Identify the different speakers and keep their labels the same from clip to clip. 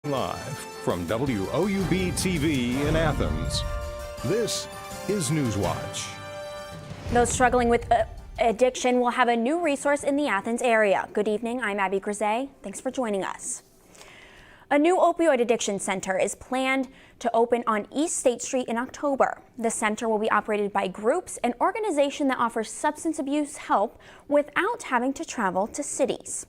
Speaker 1: Live from WOUB TV in Athens, this is Newswatch.
Speaker 2: Those struggling with addiction will have a new resource in the Athens area. Good evening, I'm Abby Grisey. Thanks for joining us. A new opioid addiction center is planned to open on East State Street in October. The center will be operated by Groups, an organization that offers substance abuse help without having to travel to cities.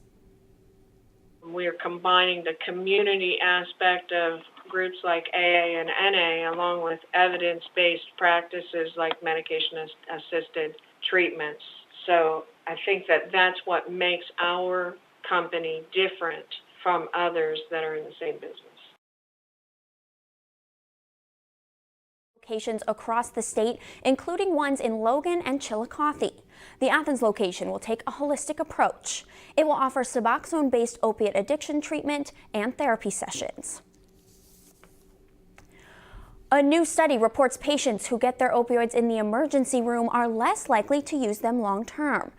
Speaker 3: We're combining the community aspect of groups like AA and NA along with evidence-based practices like medication-assisted treatments. So I think that that's what makes our company different from others that are in the same business.
Speaker 2: Locations across the state, including ones in Logan and Chillicothe. The Athens location will take a holistic approach. It will offer Suboxone-based opiate addiction treatment and therapy sessions. A new study reports patients who get their opioids in the emergency room are less likely to use them long term.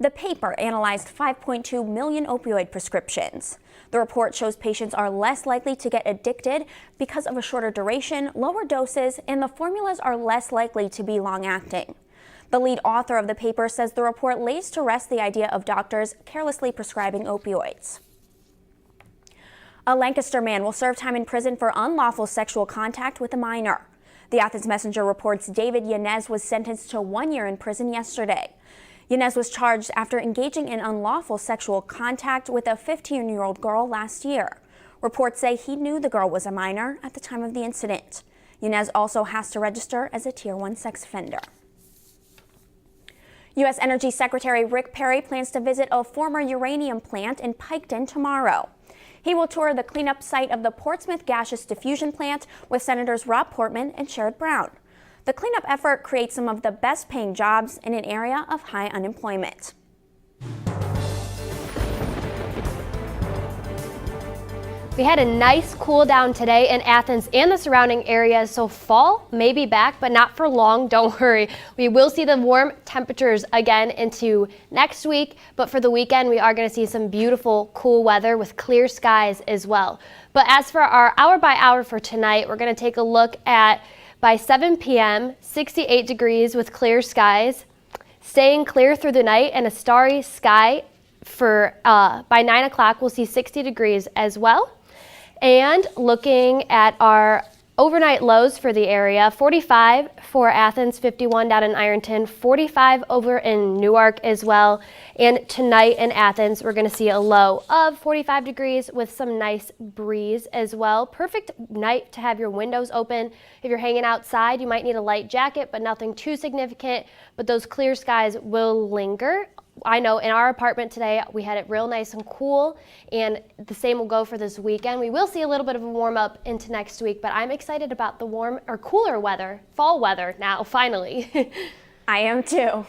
Speaker 2: The paper analyzed 5.2 million opioid prescriptions. The report shows patients are less likely to get addicted because of a shorter duration, lower doses, and the formulas are less likely to be long-acting. The lead author of the paper says the report lays to rest the idea of doctors carelessly prescribing opioids. A Lancaster man will serve time in prison for unlawful sexual contact with a minor. The Athens Messenger reports David Yanez was sentenced to 1 year in prison yesterday. Yanez was charged after engaging in unlawful sexual contact with a 15-year-old girl last year. Reports say he knew the girl was a minor at the time of the incident. Yanez also has to register as a Tier 1 sex offender. U.S. Energy Secretary Rick Perry plans to visit a former uranium plant in Piketon tomorrow. He will tour the cleanup site of the Portsmouth Gaseous Diffusion Plant with Senators Rob Portman and Sherrod Brown. The cleanup effort creates some of the best paying jobs in an area of high unemployment.
Speaker 4: We had a nice cool down today in Athens and the surrounding areas, so fall may be back, but not for long. Don't worry. We will see the warm temperatures again into next week, but for the weekend, we are going to see some beautiful, cool weather with clear skies as well. But as for our hour by hour for tonight, we're going to take a look at by 7 p.m., 68 degrees with clear skies, staying clear through the night and a starry sky for by 9 o'clock, we'll see 60 degrees as well. And looking at our overnight lows for the area, 45 for Athens, 51 down in Ironton, 45 over in Newark as well. And tonight in Athens, we're going to see a low of 45 degrees with some nice breeze as well. Perfect night to have your windows open. If you're hanging outside, you might need a light jacket, but nothing too significant. But those clear skies will linger. I know in our apartment today, we had it real nice and cool, and the same will go for this weekend. We will see a little bit of a warm up into next week, but I'm excited about the warm or cooler weather, fall weather now, finally.
Speaker 2: I am too.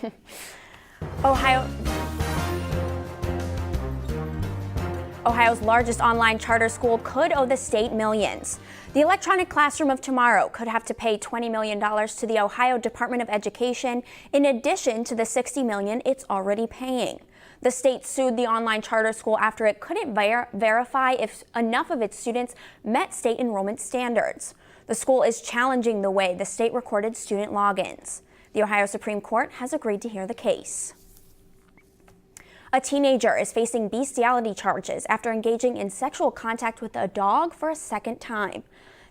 Speaker 2: Ohio's largest online charter school could owe the state millions. The electronic classroom of tomorrow could have to pay $20 million to the Ohio Department of Education in addition to the $60 million it's already paying. The state sued the online charter school after it couldn't verify if enough of its students met state enrollment standards. The school is challenging the way the state recorded student logins. The Ohio Supreme Court has agreed to hear the case. A teenager is facing bestiality charges after engaging in sexual contact with a dog for a second time.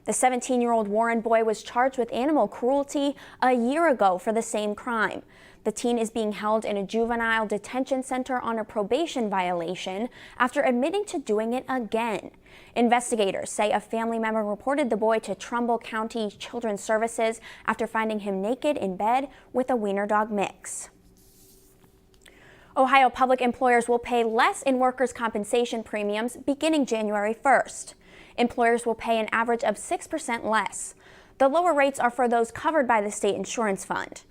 Speaker 2: The 17-year-old Warren boy was charged with animal cruelty a year ago for the same crime. The teen is being held in a juvenile detention center on a probation violation after admitting to doing it again. Investigators say a family member reported the boy to Trumbull County Children's Services after finding him naked in bed with a wiener dog mix. Ohio public employers will pay less in workers' compensation premiums beginning January 1st. Employers will pay an average of 6% less. The lower rates are for those covered by the state insurance fund.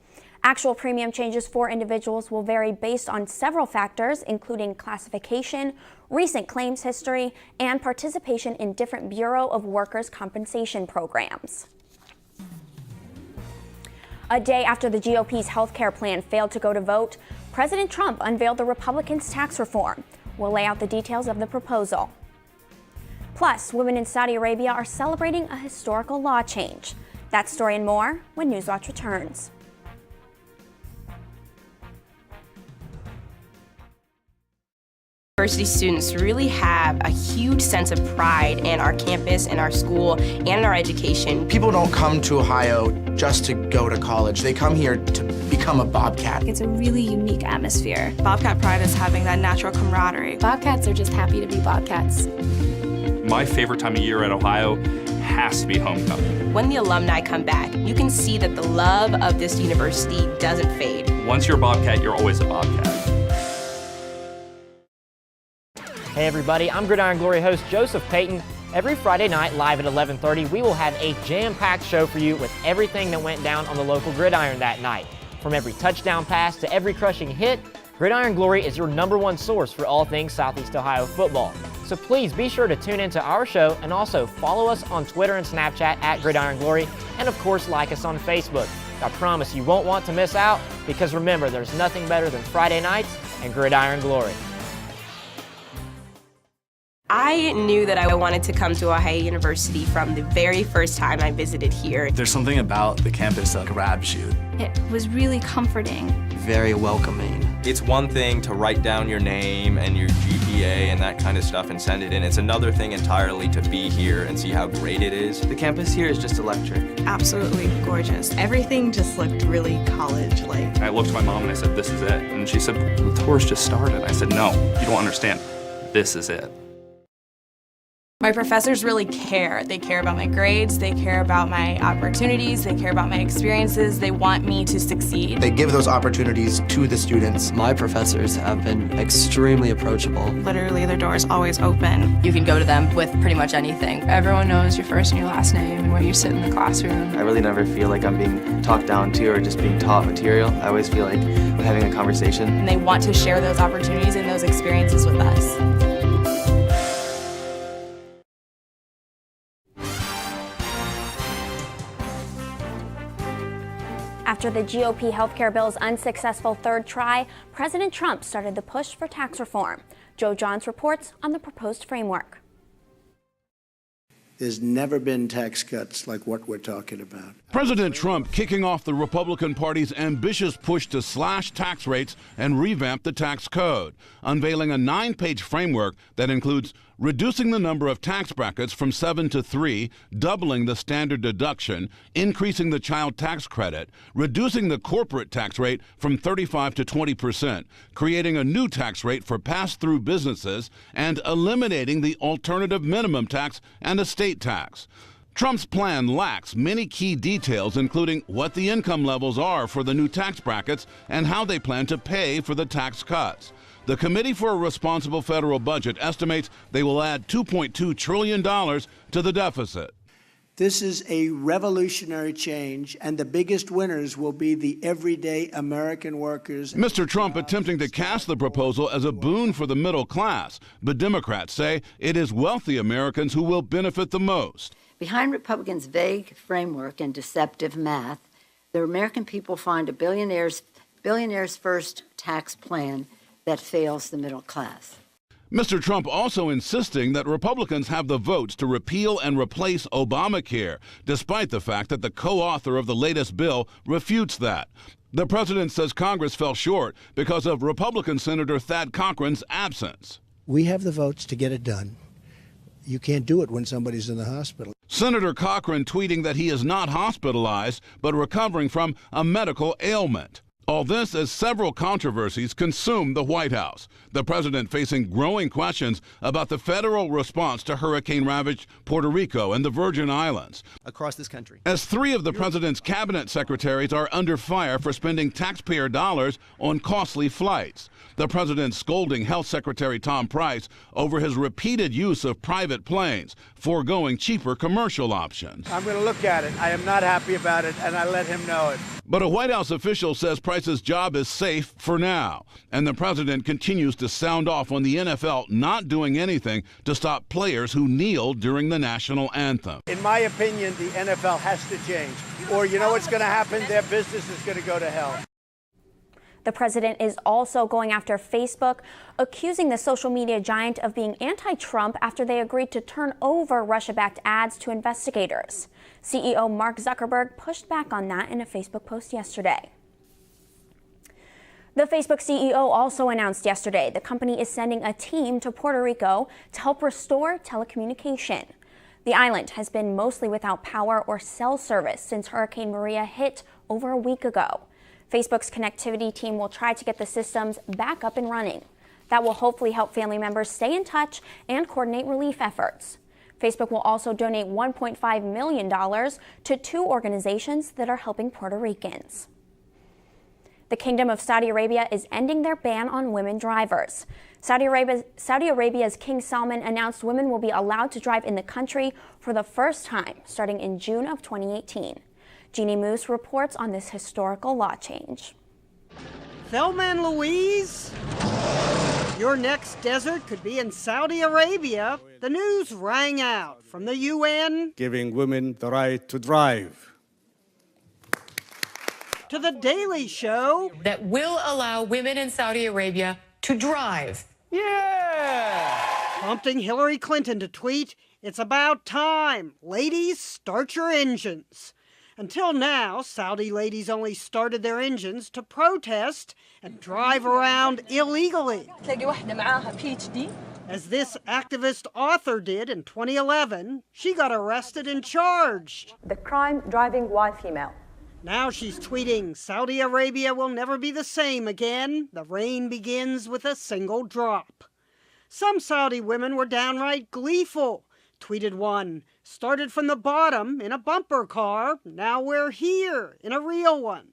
Speaker 2: Actual premium changes for individuals will vary based on several factors, including classification, recent claims history, and participation in different Bureau of Workers' Compensation programs. A day after the GOP's health care plan failed to go to vote, President Trump unveiled the Republicans' tax reform. We'll lay out the details of the proposal. Plus, women in Saudi Arabia are celebrating a historical law change. That story and more when Newswatch returns.
Speaker 5: University students really have a huge sense of pride in our campus, in our school, and in our education.
Speaker 6: People don't come to Ohio just to go to college. They come here to become a Bobcat.
Speaker 7: It's a really unique atmosphere.
Speaker 8: Bobcat pride is having that natural camaraderie.
Speaker 7: Bobcats are just happy to be Bobcats.
Speaker 9: My favorite time of year at Ohio has to be homecoming.
Speaker 5: When the alumni come back, you can see that the love of this university doesn't fade.
Speaker 9: Once you're a Bobcat, you're always a Bobcat.
Speaker 10: Hey everybody, I'm Gridiron Glory host Joseph Payton. Every Friday night live at 11:30, we will have a jam-packed show for you with everything that went down on the local gridiron that night. From every touchdown pass to every crushing hit, Gridiron Glory is your #1 source for all things Southeast Ohio football. So please be sure to tune into our show and also follow us on Twitter and Snapchat at Gridiron Glory, and of course like us on Facebook. I promise you won't want to miss out, because remember, there's nothing better than Friday nights and Gridiron Glory.
Speaker 5: I knew that I wanted to come to Ohio University from the very first time I visited here.
Speaker 11: There's something about the campus that grabs you.
Speaker 7: It was really comforting.
Speaker 11: Very welcoming.
Speaker 12: It's one thing to write down your name and your GPA and that kind of stuff and send it in. It's another thing entirely to be here and see how great it is.
Speaker 11: The campus here is just electric.
Speaker 8: Absolutely gorgeous.
Speaker 13: Everything just looked really college-like.
Speaker 9: I looked at my mom and I said, "This is it." And she said, "The tour's just started." I said, "No, you don't understand. This is it."
Speaker 8: My professors really care. They care about my grades, they care about my opportunities, they care about my experiences, they want me to succeed.
Speaker 6: They give those opportunities to the students.
Speaker 11: My professors have been extremely approachable.
Speaker 8: Literally, their door is always open.
Speaker 5: You can go to them with pretty much anything.
Speaker 13: Everyone knows your first and your last name and where you sit in the classroom.
Speaker 11: I really never feel like I'm being talked down to or just being taught material. I always feel like I'm having a conversation.
Speaker 8: And they want to share those opportunities and those experiences with us.
Speaker 2: After the GOP healthcare bill's unsuccessful third try, President Trump started the push for tax reform. Joe Johns reports on the proposed framework.
Speaker 14: There's never been tax cuts like what we're talking about.
Speaker 15: President Trump kicking off the Republican Party's ambitious push to slash tax rates and revamp the tax code, unveiling a 9-page framework that includes reducing the number of tax brackets from 7 to 3, doubling the standard deduction, increasing the child tax credit, reducing the corporate tax rate from 35 to 20%, creating a new tax rate for pass-through businesses, and eliminating the alternative minimum tax and estate tax. Trump's plan lacks many key details, including what the income levels are for the new tax brackets and how they plan to pay for the tax cuts. The Committee for a Responsible Federal Budget estimates they will add $2.2 trillion to the deficit.
Speaker 14: This is a revolutionary change, and the biggest winners will be the everyday American workers.
Speaker 15: Mr. Trump attempting to cast the proposal as a boon for the middle class, but Democrats say it is wealthy Americans who will benefit the most.
Speaker 16: Behind Republicans' vague framework and deceptive math, the American people find a billionaire's first tax plan that fails the middle class.
Speaker 15: Mr. Trump also insisting that Republicans have the votes to repeal and replace Obamacare, despite the fact that the co-author of the latest bill refutes that. The president says Congress fell short because of Republican Senator Thad Cochran's absence.
Speaker 14: We have the votes to get it done. You can't do it when somebody's in the hospital.
Speaker 15: Senator Cochran tweeting that he is not hospitalized, but recovering from a medical ailment. All this as several controversies consume the White House. The president facing growing questions about the federal response to hurricane-ravaged Puerto Rico and the Virgin Islands.
Speaker 17: Across this country.
Speaker 15: As 3 of the president's cabinet secretaries are under fire for spending taxpayer dollars on costly flights. The president scolding Health Secretary Tom Price over his repeated use of private planes, foregoing cheaper commercial options.
Speaker 14: I'm going to look at it. I am not happy about it, and I let him know it.
Speaker 15: But a White House official says Price's job is safe for now. And the president continues to sound off on the NFL not doing anything to stop players who kneel during the national anthem.
Speaker 14: In my opinion, the NFL has to change. Or you know what's going to happen? Their business is going to go to hell.
Speaker 2: The president is also going after Facebook, accusing the social media giant of being anti-Trump after they agreed to turn over Russia-backed ads to investigators. CEO Mark Zuckerberg pushed back on that in a Facebook post yesterday. The Facebook CEO also announced yesterday the company is sending a team to Puerto Rico to help restore telecommunication. The island has been mostly without power or cell service since Hurricane Maria hit over a week ago. Facebook's connectivity team will try to get the systems back up and running. That will hopefully help family members stay in touch and coordinate relief efforts. Facebook will also donate $1.5 million to 2 organizations that are helping Puerto Ricans. The Kingdom of Saudi Arabia is ending their ban on women drivers. Saudi Arabia's King Salman announced women will be allowed to drive in the country for the first time starting in June of 2018. Jeannie Moose reports on this historical law change.
Speaker 17: Thelma and Louise, your next desert could be in Saudi Arabia. The news rang out from the UN,
Speaker 18: giving women the right to drive,
Speaker 17: to The Daily Show,
Speaker 19: that will allow women in Saudi Arabia to drive.
Speaker 17: Yeah! Prompting Hillary Clinton to tweet, "It's about time. Ladies, start your engines." Until now, Saudi ladies only started their engines to protest and drive around illegally. As this activist author did in 2011, she got arrested and charged.
Speaker 20: The crime driving while female.
Speaker 17: Now she's tweeting, Saudi Arabia will never be the same again. The rain begins with a single drop. Some Saudi women were downright gleeful. Tweeted one, started from the bottom in a bumper car. Now we're here in a real one.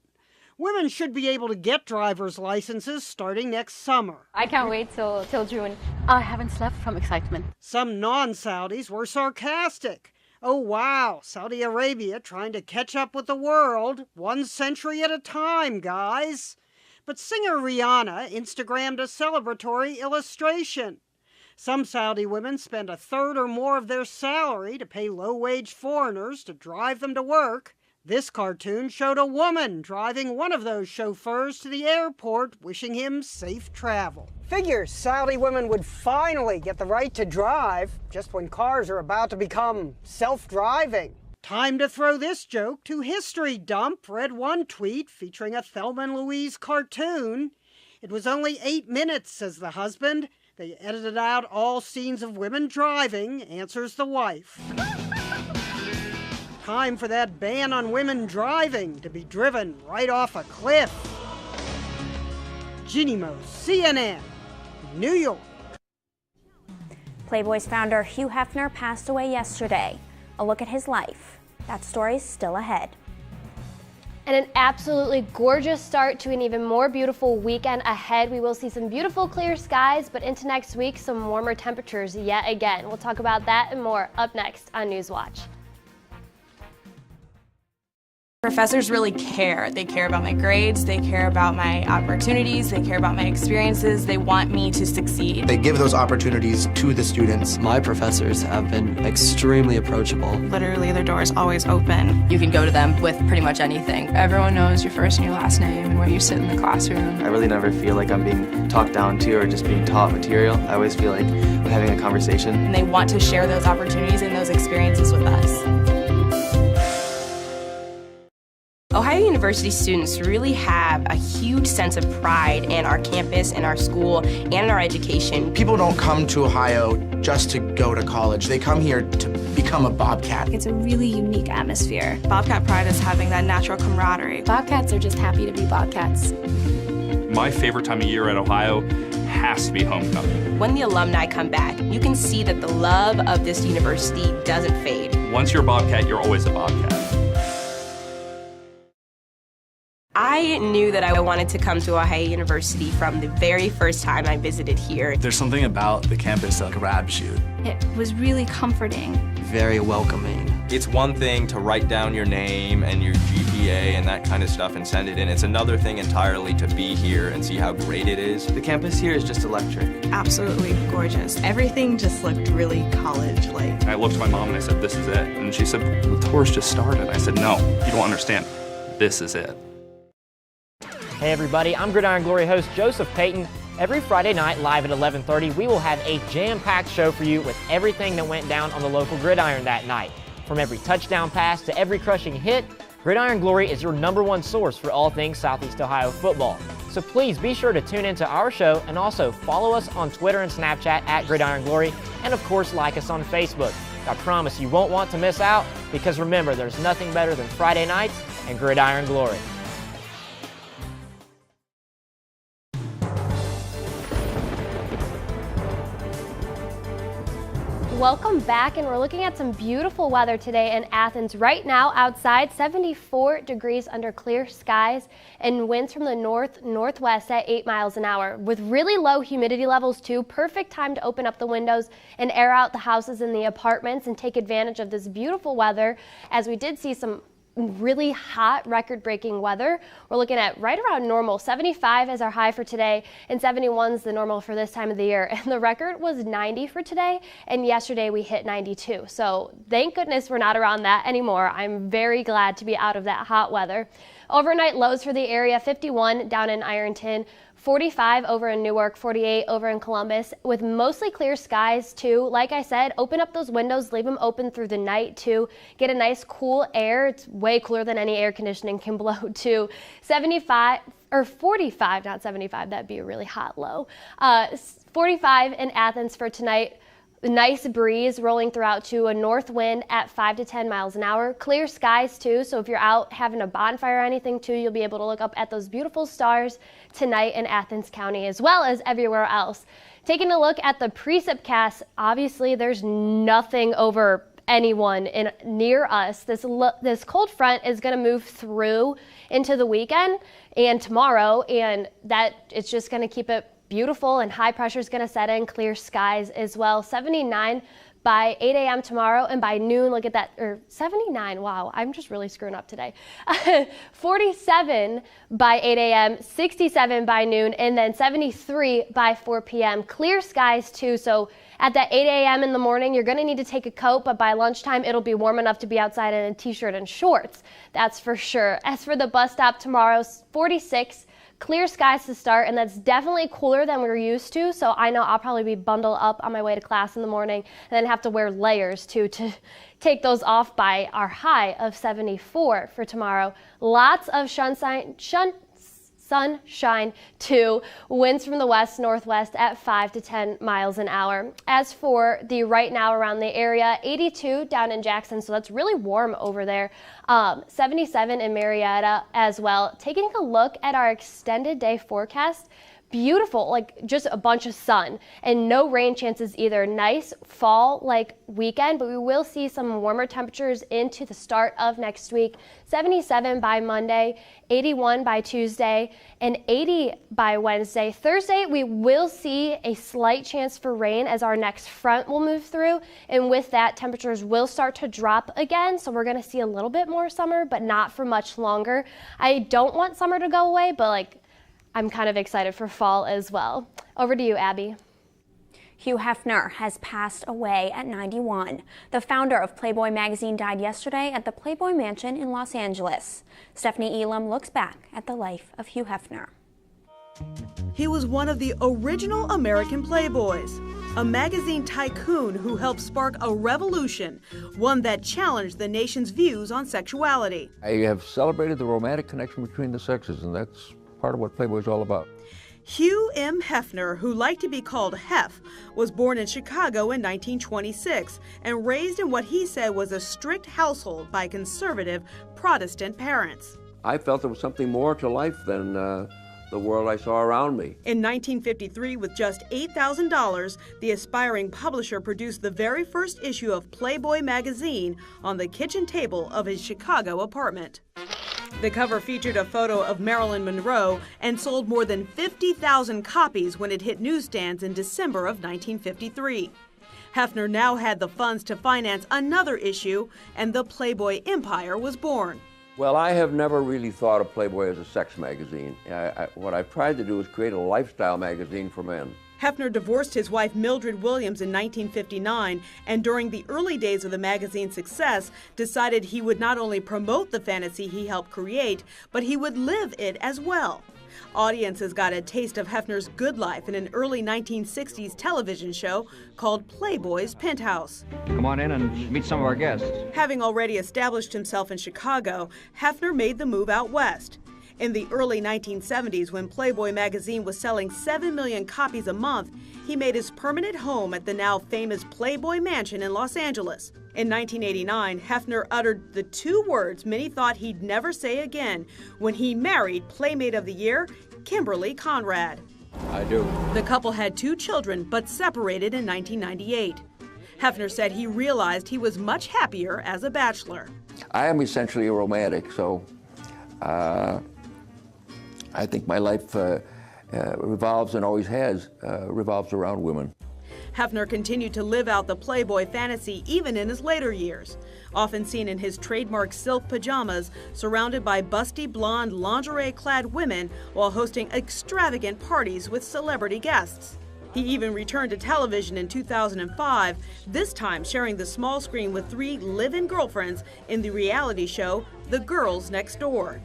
Speaker 17: Women should be able to get driver's licenses starting next summer.
Speaker 20: I can't wait till June. I haven't slept from excitement.
Speaker 17: Some non-Saudis were sarcastic. Oh wow, Saudi Arabia trying to catch up with the world, 1 century at a time, guys. But singer Rihanna Instagrammed a celebratory illustration. Some Saudi women spend 1/3 or more of their salary to pay low-wage foreigners to drive them to work. This cartoon showed a woman driving one of those chauffeurs to the airport, wishing him safe travel. Figures Saudi women would finally get the right to drive, just when cars are about to become self-driving. Time to throw this joke to history dump, read one tweet featuring a Thelma and Louise cartoon. It was only 8 minutes, says the husband. They edited out all scenes of women driving, answers the wife. Time for that ban on women driving to be driven right off a cliff. Jeannie Moose, CNN, New York.
Speaker 2: Playboy's founder Hugh Hefner passed away yesterday. A look at his life. That story's still ahead.
Speaker 4: And an absolutely gorgeous start to an even more beautiful weekend ahead. We will see some beautiful clear skies, but into next week, some warmer temperatures yet again. We'll talk about that and more up next on Newswatch.
Speaker 8: Professors really care. They care about my grades, they care about my opportunities, they care about my experiences, they want me to succeed.
Speaker 6: They give those opportunities to the students.
Speaker 11: My professors have been extremely approachable.
Speaker 8: Literally, their door is always open. You can go to them with pretty much anything.
Speaker 13: Everyone knows your first and your last name and where you sit in the classroom.
Speaker 11: I really never feel like I'm being talked down to or just being taught material. I always feel like I'm having a conversation.
Speaker 8: And they want to share those opportunities and those experiences with us. Ohio University students really have a huge sense of pride in our campus, in our school, and in our education.
Speaker 6: People don't come to Ohio just to go to college. They come here to become a Bobcat.
Speaker 7: It's a really unique atmosphere.
Speaker 8: Bobcat pride is having that natural camaraderie.
Speaker 7: Bobcats are just happy to be Bobcats.
Speaker 9: My favorite time of year at Ohio has to be homecoming.
Speaker 5: When the alumni come back, you can see that the love of this university doesn't fade.
Speaker 9: Once you're a Bobcat, you're always a Bobcat.
Speaker 5: I knew that I wanted to come to Ohio University from the very first time I visited here.
Speaker 21: There's something about the campus that grabs you.
Speaker 7: It was really comforting.
Speaker 11: Very welcoming.
Speaker 12: It's one thing to write down your name and your GPA and that kind of stuff and send it in. It's another thing entirely to be here and see how great it is.
Speaker 11: The campus here is just electric.
Speaker 8: Absolutely gorgeous.
Speaker 22: Everything just looked really college-like.
Speaker 9: I looked at my mom and I said, "This is it." And she said, "The tour's just started." I said, "No, you don't understand. This is it."
Speaker 10: Hey everybody, I'm Gridiron Glory host Joseph Payton. Every Friday night, live at 11:30, we will have a jam-packed show for you with everything that went down on the local gridiron that night. From every touchdown pass to every crushing hit, Gridiron Glory is your #1 source for all things Southeast Ohio football. So please be sure to tune into our show and also follow us on Twitter and Snapchat at Gridiron Glory, and of course like us on Facebook. I promise you won't want to miss out, because remember, there's nothing better than Friday nights and Gridiron Glory.
Speaker 4: Welcome back, and we're looking at some beautiful weather today in Athens. Right now outside, 74 degrees under clear skies and winds from the northwest at 8 miles an hour. With really low humidity levels too, perfect time to open up the windows and air out the houses and the apartments and take advantage of this beautiful weather, as we did see some really hot record-breaking weather. We're looking at right around normal. 75 is our high for today, and 71 is the normal for this time of the year. And the record was 90 for today, and yesterday we hit 92. So thank goodness we're not around that anymore. I'm very glad to be out of that hot weather. Overnight lows for the area: 51 down in Ironton, 45 over in Newark, 48 over in Columbus, with mostly clear skies too. Like I said, open up those windows, leave them open through the night too. Get a nice cool air. It's way cooler than any air conditioning can blow too. 75 or 45, not 75, that'd be a really hot low. 45 in Athens for tonight. Nice breeze rolling throughout to a north wind at 5 to 10 miles an hour. Clear skies too, so if you're out having a bonfire or anything too, you'll be able to look up at those beautiful stars tonight in Athens County, as well as everywhere else. Taking a look at the precipcast, obviously there's nothing over anyone near us. This cold front is going to move through into the weekend and tomorrow, and that it's just going to keep it beautiful, and high pressure is going to set in, clear skies as well. 79 by 8 a.m. tomorrow, and by noon, look at that, or 79, wow, I'm just really screwing up today. 47 by 8 a.m., 67 by noon, and then 73 by 4 p.m. Clear skies too, so at that 8 a.m. in the morning, you're going to need to take a coat, but by lunchtime, it'll be warm enough to be outside in a t-shirt and shorts. That's for sure. As for the bus stop tomorrow, 46. Clear skies to start, and that's definitely cooler than we're used to, so I know I'll probably be bundled up on my way to class in the morning and then have to wear layers too to take those off by our high of 74 for tomorrow. Lots of sunshine too. Winds from the west-northwest at 5 to 10 miles an hour. As for the right now around the area, 82 down in Jackson, so that's really warm over there. 77 in Marietta as well. Taking a look at our extended day forecast, beautiful, like just a bunch of sun and no rain chances either. Nice fall like weekend, but we will see some warmer temperatures into the start of next week. 77 by Monday, 81 by Tuesday, and 80 by Wednesday. Thursday, we will see a slight chance for rain as our next front will move through, and with that, temperatures will start to drop again, so we're going to see a little bit more summer, but not for much longer. I don't want summer to go away, but I'm kind of excited for fall as well. Over to you, Abby.
Speaker 2: Hugh Hefner has passed away at 91. The founder of Playboy magazine died yesterday at the Playboy Mansion in Los Angeles. Stephanie Elam looks back at the life of Hugh Hefner.
Speaker 1: He was one of the original American Playboys, a magazine tycoon who helped spark a revolution, one that challenged the nation's views on sexuality.
Speaker 3: I have celebrated the romantic connection between the sexes, and that's part of what Playboy is all about.
Speaker 1: Hugh M. Hefner, who liked to be called Hef, was born in Chicago in 1926 and raised in what he said was a strict household by conservative Protestant parents.
Speaker 3: I felt there was something more to life than the world I saw around me.
Speaker 1: In 1953, with just $8,000, the aspiring publisher produced the very first issue of Playboy magazine on the kitchen table of his Chicago apartment. The cover featured a photo of Marilyn Monroe and sold more than 50,000 copies when it hit newsstands in December of 1953. Hefner now had the funds to finance another issue, and the Playboy empire was born.
Speaker 3: Well, I have never really thought of Playboy as a sex magazine. What I've tried to do is create a lifestyle magazine for men.
Speaker 1: Hefner divorced his wife Mildred Williams in 1959, and during the early days of the magazine's success, decided he would not only promote the fantasy he helped create, but he would live it as well. Audiences got a taste of Hefner's good life in an early 1960s television show called Playboy's Penthouse.
Speaker 15: Come on in and meet some of our guests.
Speaker 1: Having already established himself in Chicago, Hefner made the move out west. In the early 1970s, when Playboy magazine was selling 7 million copies a month, he made his permanent home at the now famous Playboy Mansion in Los Angeles. In 1989, Hefner uttered the two words many thought he'd never say again when he married Playmate of the Year, Kimberly Conrad.
Speaker 3: I do.
Speaker 1: The couple had 2 children, but separated in 1998. Hefner said he realized he was much happier as a bachelor.
Speaker 3: I am essentially a romantic, so I think my life revolves and always has revolves around women.
Speaker 1: Hefner continued to live out the Playboy fantasy even in his later years, often seen in his trademark silk pajamas, surrounded by busty blonde lingerie-clad women while hosting extravagant parties with celebrity guests. He even returned to television in 2005, this time sharing the small screen with 3 live-in girlfriends in the reality show The Girls Next Door.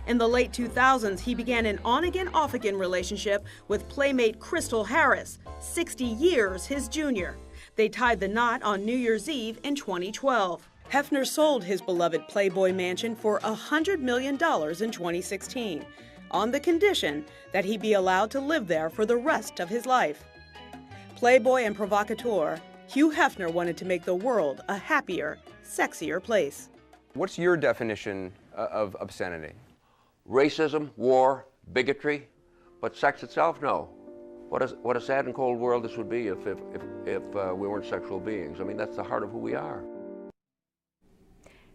Speaker 1: In the late 2000s, he began an on-again, off-again relationship with playmate Crystal Harris, 60 years his junior. They tied the knot on New Year's Eve in 2012. Hefner sold his beloved Playboy mansion for $100 million in 2016, on the condition that he be allowed to live there for the rest of his life. Playboy and provocateur, Hugh Hefner wanted to make the world a happier, sexier place.
Speaker 16: What's your definition of obscenity?
Speaker 3: Racism, war, bigotry, but sex itself, no. What a sad and cold world this would be if we weren't sexual beings. I mean, that's the heart of who we are.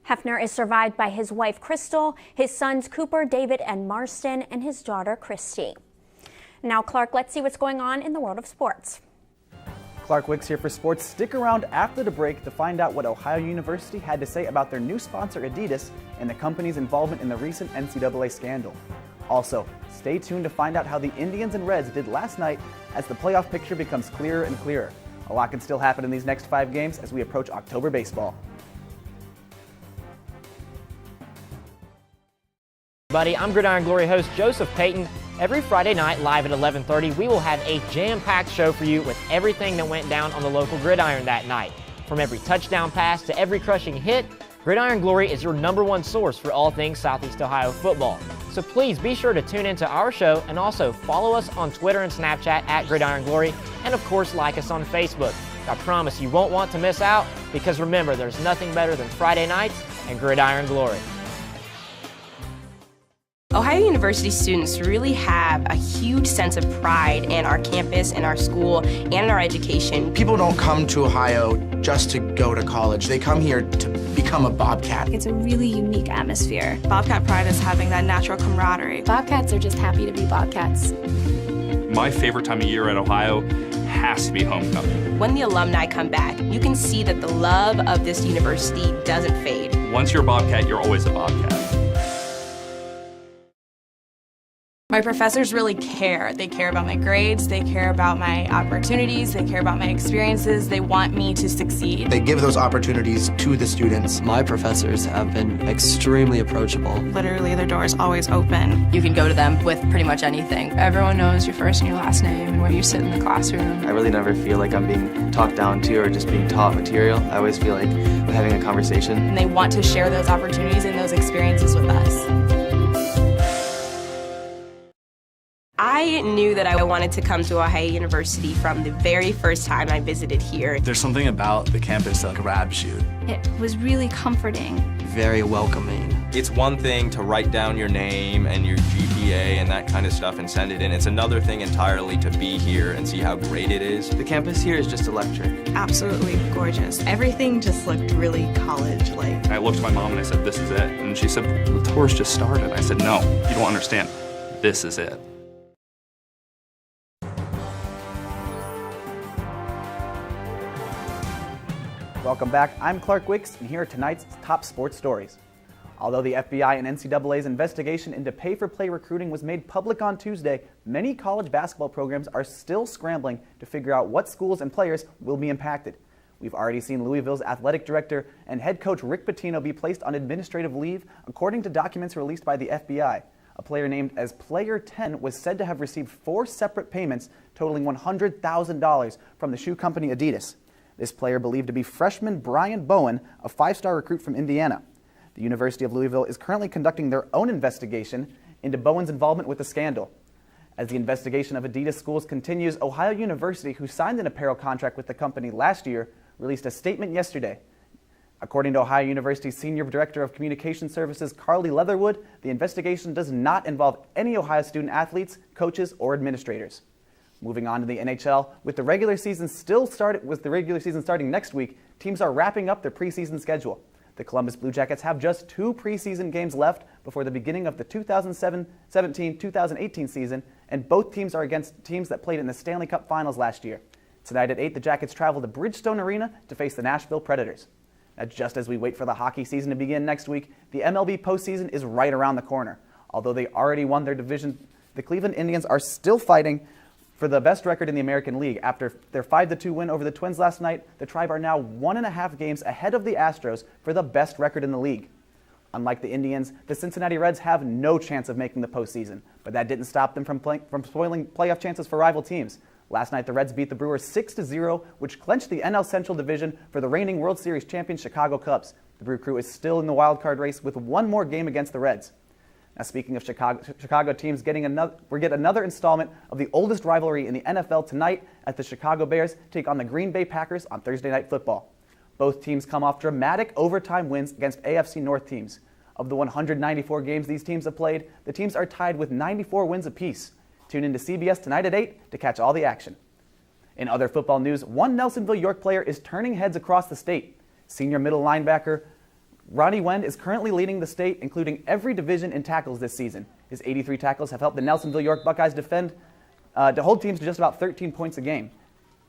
Speaker 2: Hefner is survived by his wife, Crystal, his sons, Cooper, David, and Marston, and his daughter, Christy. Now, Clark, let's see what's going on in the world of sports.
Speaker 23: Clark Wicks here for sports. Stick around after the break to find out what Ohio University had to say about their new sponsor, Adidas, and the company's involvement in the recent NCAA scandal. Also, stay tuned to find out how the Indians and Reds did last night as the playoff picture becomes clearer and clearer. A lot can still happen in these next 5 games as we approach October baseball.
Speaker 10: Buddy, I'm Gridiron Glory host Joseph Payton. Every Friday night, live at 11:30, we will have a jam-packed show for you with everything that went down on the local gridiron that night. From every touchdown pass to every crushing hit, Gridiron Glory is your #1 source for all things Southeast Ohio football. So please be sure to tune into our show and also follow us on Twitter and Snapchat at Gridiron Glory, and of course like us on Facebook. I promise you won't want to miss out, because remember, there's nothing better than Friday nights and Gridiron Glory.
Speaker 5: Ohio University students really have a huge sense of pride in our campus, in our school, and in our education.
Speaker 6: People don't come to Ohio just to go to college. They come here to become a Bobcat.
Speaker 7: It's a really unique atmosphere.
Speaker 8: Bobcat pride is having that natural camaraderie.
Speaker 7: Bobcats are just happy to be Bobcats.
Speaker 9: My favorite time of year at Ohio has to be homecoming.
Speaker 5: When the alumni come back, you can see that the love of this university doesn't fade.
Speaker 9: Once you're a Bobcat, you're always a Bobcat.
Speaker 8: My professors really care. They care about my grades, they care about my opportunities, they care about my experiences, they want me to succeed.
Speaker 6: They give those opportunities to the students.
Speaker 11: My professors have been extremely approachable.
Speaker 8: Literally, their door is always open.
Speaker 13: You can go to them with pretty much anything. Everyone knows your first and your last name and where you sit in the classroom.
Speaker 11: I really never feel like I'm being talked down to or just being taught material. I always feel like we're having a conversation.
Speaker 8: And they want to share those opportunities and those experiences with us.
Speaker 5: I knew that I wanted to come to Ohio University from the very first time I visited here.
Speaker 21: There's something about the campus that grabs you.
Speaker 7: It was really comforting.
Speaker 11: Very welcoming.
Speaker 12: It's one thing to write down your name and your GPA and that kind of stuff and send it in. It's another thing entirely to be here and see how great it is.
Speaker 11: The campus here is just electric.
Speaker 8: Absolutely gorgeous.
Speaker 22: Everything just looked really college-like.
Speaker 9: I looked at my mom and I said, "This is it." And she said, "The tour's just started." I said, "No, you don't understand. This is it."
Speaker 23: Welcome back. I'm Clark Wicks, and here are tonight's top sports stories. Although the FBI and NCAA's investigation into pay-for-play recruiting was made public on Tuesday, many college basketball programs are still scrambling to figure out what schools and players will be impacted. We've already seen Louisville's athletic director and head coach Rick Pitino be placed on administrative leave, according to documents released by the FBI. a player named as Player 10 was said to have received 4 separate payments totaling $100,000 from the shoe company Adidas. This player believed to be freshman Brian Bowen, a 5-star recruit from Indiana. The University of Louisville is currently conducting their own investigation into Bowen's involvement with the scandal. As the investigation of Adidas schools continues, Ohio University, who signed an apparel contract with the company last year, released a statement yesterday. According to Ohio University's Senior Director of Communication Services, Carly Leatherwood, the investigation does not involve any Ohio student athletes, coaches, or administrators. Moving on to the NHL, with the regular season starting next week, teams are wrapping up their preseason schedule. The Columbus Blue Jackets have just 2 preseason games left before the beginning of the 2017-2018 season, and both teams are against teams that played in the Stanley Cup Finals last year. Tonight at 8, the Jackets travel to Bridgestone Arena to face the Nashville Predators. Now, just as we wait for the hockey season to begin next week, the MLB postseason is right around the corner. Although they already won their division, the Cleveland Indians are still fighting for the best record in the American League. After their 5-2 win over the Twins last night, the Tribe are now 1.5 games ahead of the Astros for the best record in the league. Unlike the Indians, the Cincinnati Reds have no chance of making the postseason, but that didn't stop them from spoiling playoff chances for rival teams. Last night, the Reds beat the Brewers 6-0, which clinched the NL Central Division for the reigning World Series champion Chicago Cubs. The Brew Crew is still in the wild card race with one more game against the Reds. Now, speaking of Chicago teams, we get another installment of the oldest rivalry in the NFL tonight as the Chicago Bears take on the Green Bay Packers on Thursday Night Football. Both teams come off dramatic overtime wins against AFC North teams. Of the 194 games these teams have played, the teams are tied with 94 wins apiece. Tune in to CBS tonight at 8 to catch all the action. In other football news, one Nelsonville York player is turning heads across the state. Senior middle linebacker Ronnie Wend is currently leading the state, including every division in tackles this season. His 83 tackles have helped the Nelsonville York Buckeyes to hold teams to just about 13 points a game.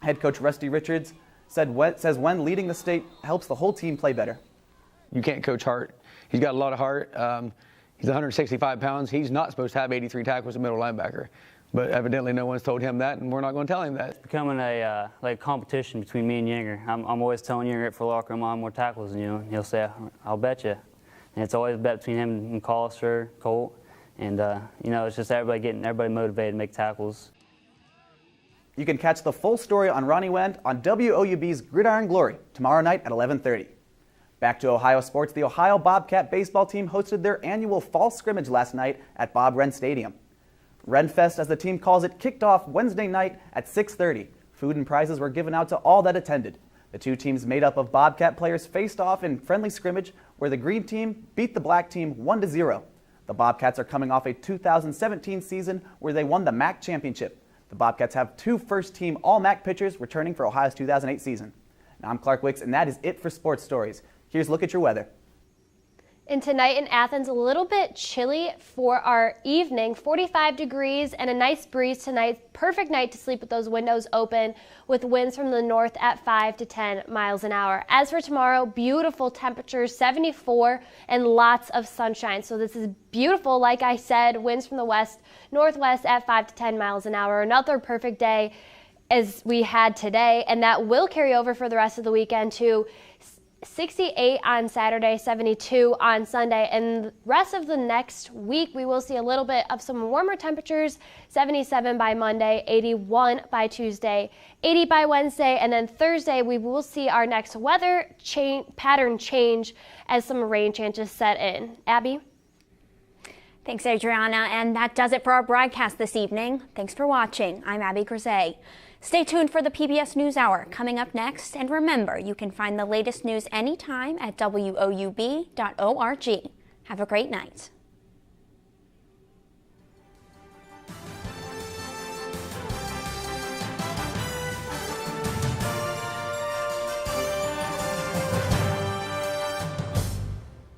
Speaker 23: Head coach Rusty Richards says Wend leading the state helps the whole team play better.
Speaker 14: You can't coach heart. He's got a lot of heart. He's 165 pounds. He's not supposed to have 83 tackles as a middle linebacker. But evidently no one's told him that, and we're not going to tell him that.
Speaker 18: It's becoming a competition between me and Younger. I'm always telling Younger at Fort Locker I'm on more tackles than you, and he'll say, I'll bet you. And it's always a bet between him and Collister, Colt, and it's just everybody motivated to make tackles.
Speaker 23: You can catch the full story on Ronnie Wend on WOUB's Gridiron Glory tomorrow night at 11:30. Back to Ohio sports, the Ohio Bobcat baseball team hosted their annual fall scrimmage last night at Bob Wren Stadium. Renfest, as the team calls it, kicked off Wednesday night at 6:30. Food and prizes were given out to all that attended. The two teams made up of Bobcat players faced off in friendly scrimmage where the green team beat the black team 1-0. The Bobcats are coming off a 2017 season where they won the MAC championship. The Bobcats have 2 first-team All-MAC pitchers returning for Ohio's 2008 season. Now, I'm Clark Wicks, and that is it for Sports Stories. Here's a look at your weather.
Speaker 4: And tonight in Athens, a little bit chilly for our evening, 45 degrees and a nice breeze tonight. Perfect night to sleep with those windows open with winds from the north at 5 to 10 miles an hour. As for tomorrow, beautiful temperatures, 74 and lots of sunshine. So this is beautiful. Like I said, winds from the west, northwest at 5 to 10 miles an hour. Another perfect day as we had today, and that will carry over for the rest of the weekend too. 68 on Saturday, 72 on Sunday, and the rest of the next week we will see a little bit of some warmer temperatures, 77 by Monday, 81 by Tuesday, 80 by Wednesday, and then Thursday we will see our next weather pattern change as some rain changes set in. Abby?
Speaker 2: Thanks, Adriana, and that does it for our broadcast this evening. Thanks for watching. I'm Abby Grisey. Stay tuned for the PBS NewsHour coming up next, and remember, you can find the latest news anytime at WOUB.org. Have a great night.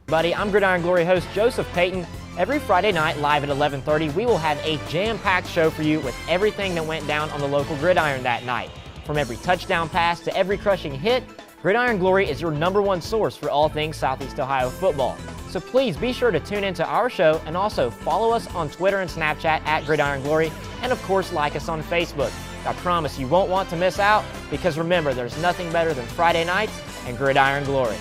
Speaker 10: Buddy, I'm Gridiron Glory host Joseph Payton. Every Friday night, live at 11:30, we will have a jam-packed show for you with everything that went down on the local gridiron that night. From every touchdown pass to every crushing hit, Gridiron Glory is your #1 source for all things Southeast Ohio football. So please be sure to tune into our show and also follow us on Twitter and Snapchat at Gridiron Glory, and of course like us on Facebook. I promise you won't want to miss out, because remember, there's nothing better than Friday nights and Gridiron Glory.